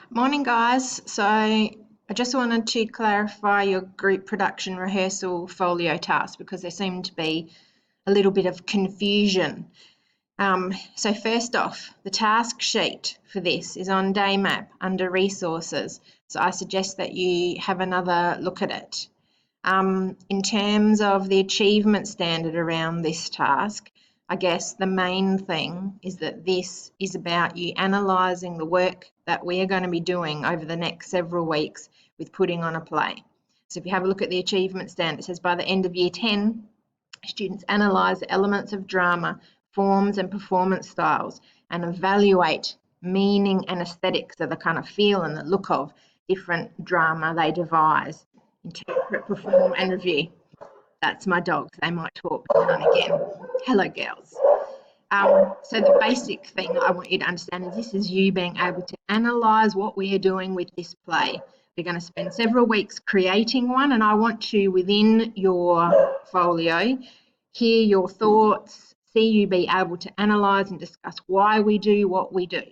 Morning, guys. So I just wanted to clarify your group production rehearsal folio task because there seemed to be a little bit of confusion. So first off, the task sheet for this is on day map under resources. So I suggest that you have another look at it. In terms of the achievement standard around this task, I guess the main thing is that this is about you analysing the work that we are going to be doing over the next several weeks with putting on a play. So if you have a look at the achievement standard, it says by the end of year 10, students analyse the elements of drama, forms and performance styles, and evaluate meaning and aesthetics, so the kind of feel and the look of different drama they devise, interpret, perform and review. That's my dogs. They might talk now and again. Hello, girls. So the basic thing I want you to understand is this is you being able to analyse what we are doing with this play. We're going to spend several weeks creating one, and I want to, within your folio, hear your thoughts, see you be able to analyse and discuss why we do what we do.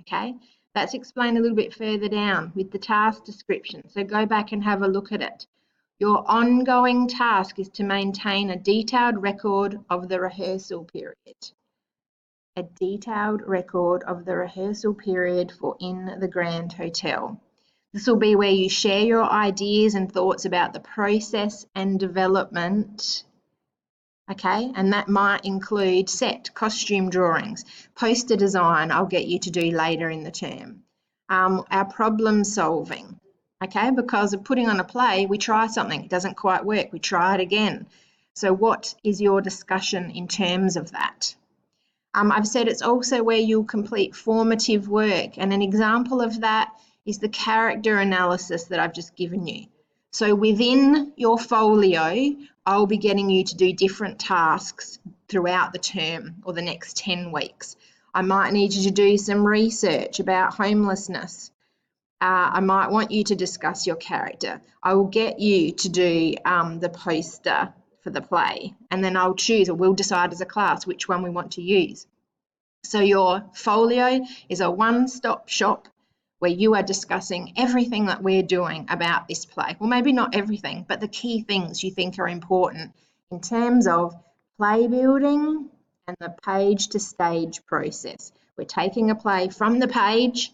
Okay, that's explained a little bit further down with the task description. So go back and have a look at it. Your ongoing task is to maintain a detailed record of the rehearsal period. A detailed record of the rehearsal period for In the Grand Hotel. This will be where you share your ideas and thoughts about the process and development. Okay, and that might include set, costume drawings, poster design I'll get you to do later in the term. Our problem solving. Okay, because of putting on a play, we try something, it doesn't quite work, we try it again. So what is your discussion in terms of that? I've said it's also where you'll complete formative work, and an example of that is the character analysis that I've just given you. So within your folio, I'll be getting you to do different tasks throughout the term or the next 10 weeks. I might need you to do some research about homelessness. I might want you to discuss your character. I will get you to do the poster for the play, and then I'll choose, or we'll decide as a class which one we want to use. So your folio is a one-stop shop where you are discussing everything that we're doing about this play. Well, maybe not everything, but the key things you think are important in terms of play building and the page to stage process. We're taking a play from the page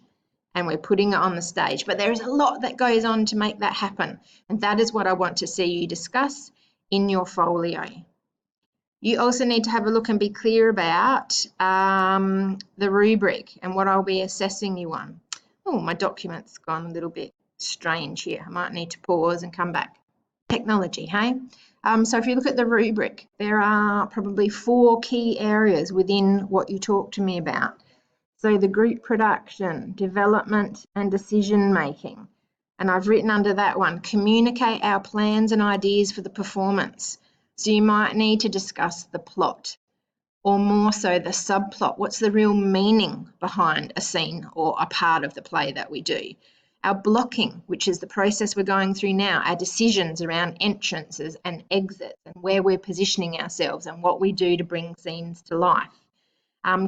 and we're putting it on the stage. But there is a lot that goes on to make that happen. And that is what I want to see you discuss in your folio. You also need to have a look and be clear about the rubric and what I'll be assessing you on. Oh, my document's gone a little bit strange here. I might need to pause and come back. Technology, hey? So if you look at the rubric, there are probably 4 key areas within what you talk to me about. So the group production, development and decision making. And I've written under that one, communicate our plans and ideas for the performance. So you might need to discuss the plot, or more so the subplot. What's the real meaning behind a scene or a part of the play that we do? Our blocking, which is the process we're going through now, our decisions around entrances and exits and where we're positioning ourselves and what we do to bring scenes to life.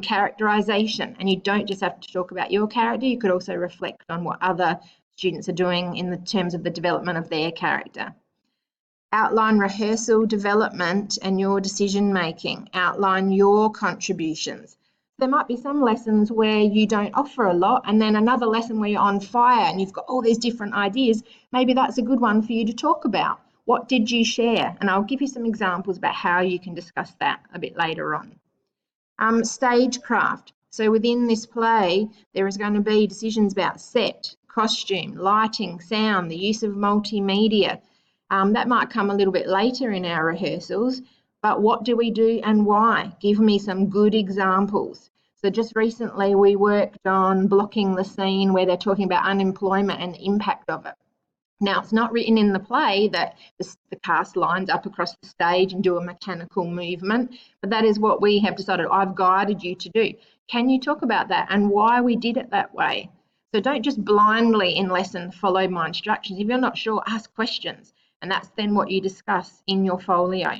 Characterisation, and you don't just have to talk about your character, you could also reflect on what other students are doing in the terms of the development of their character. Outline rehearsal development and your decision making. Outline your contributions. There might be some lessons where you don't offer a lot, and then another lesson where you're on fire and you've got all these different ideas. Maybe that's a good one for you to talk about. What did you share? And I'll give you some examples about how you can discuss that a bit later on. Stagecraft. So within this play, there is going to be decisions about set, costume, lighting, sound, the use of multimedia. That might come a little bit later in our rehearsals, but what do we do and why? Give me some good examples. So just recently we worked on blocking the scene where they're talking about unemployment and the impact of it. Now, it's not written in the play that the cast lines up across the stage and do a mechanical movement, but that is what we have decided I've guided you to do. Can you talk about that and why we did it that way? So don't just blindly in lesson follow my instructions. If you're not sure, ask questions, and that's then what you discuss in your folio.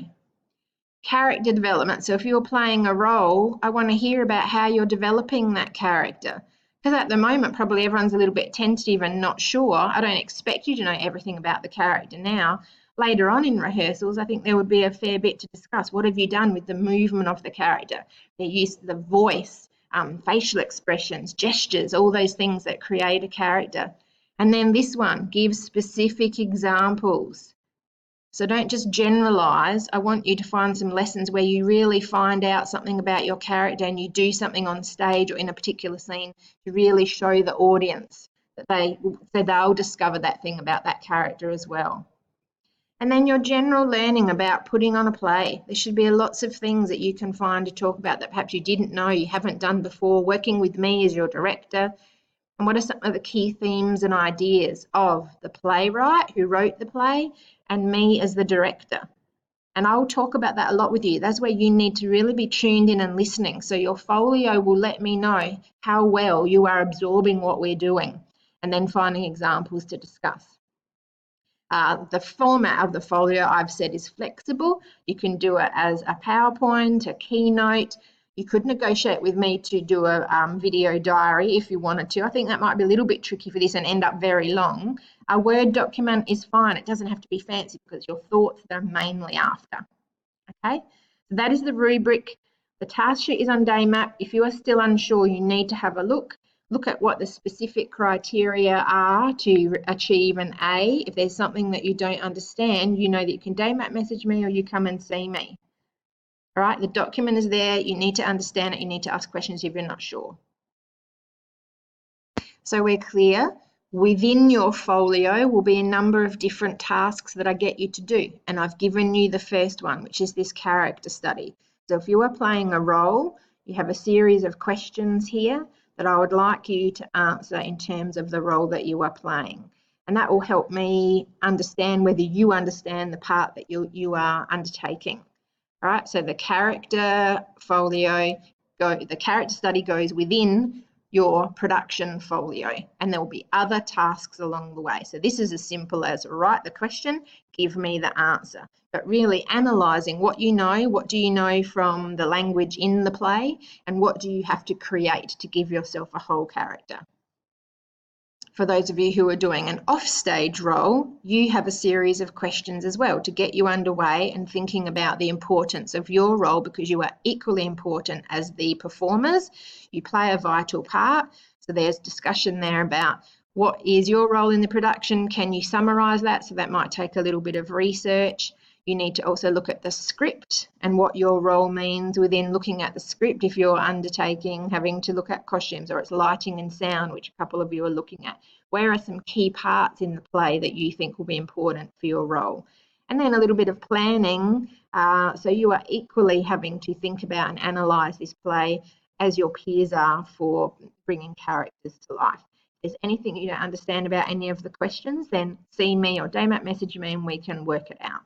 Character development. So if you're playing a role, I want to hear about how you're developing that character. Because at the moment, probably everyone's a little bit tentative and not sure. I don't expect you to know everything about the character now. Later on in rehearsals, I think there would be a fair bit to discuss. What have you done with the movement of the character, their use of the voice, facial expressions, gestures, all those things that create a character. And then this one gives specific examples. So don't just generalize. I want you to find some lessons where you really find out something about your character and you do something on stage or in a particular scene to really show the audience that they'll discover that thing about that character as well. And then your general learning about putting on a play. There should be lots of things that you can find to talk about that perhaps you didn't know, you haven't done before, working with me as your director. And what are some of the key themes and ideas of the playwright who wrote the play and me as the director? And I'll talk about that a lot with you. That's where you need to really be tuned in and listening. So your folio will let me know how well you are absorbing what we're doing and then finding examples to discuss. The format of the folio I've said is flexible. You can do it as a PowerPoint, a keynote. You could negotiate with me to do a video diary if you wanted to. I think that might be a little bit tricky for this and end up very long. A Word document is fine. It doesn't have to be fancy because your thoughts that I'm mainly after. Okay, so that is the rubric. The task sheet is on day map. If you are still unsure, you need to have a look. Look at what the specific criteria are to achieve an A. If there's something that you don't understand, you know that you can day map message me or you come and see me. All right, the document is there. You need to understand it. You need to ask questions if you're not sure. So we're clear. Within your folio will be a number of different tasks that I get you to do. And I've given you the first one, which is this character study. So if you are playing a role, you have a series of questions here that I would like you to answer in terms of the role that you are playing. And that will help me understand whether you understand the part that you are undertaking. All right, so the character folio, the character study goes within your production folio, and there will be other tasks along the way. So this is as simple as write the question, give me the answer. But really analysing what do you know from the language in the play, and what do you have to create to give yourself a whole character. For those of you who are doing an offstage role, you have a series of questions as well to get you underway and thinking about the importance of your role, because you are equally important as the performers. You play a vital part. So there's discussion there about what is your role in the production. Can you summarise that? So that might take a little bit of research. You need to also look at the script and what your role means within looking at the script if you're undertaking having to look at costumes, or it's lighting and sound, which a couple of you are looking at. Where are some key parts in the play that you think will be important for your role? And then a little bit of planning. So you are equally having to think about and analyse this play as your peers are for bringing characters to life. If there's anything you don't understand about any of the questions, then see me or day map message me and we can work it out.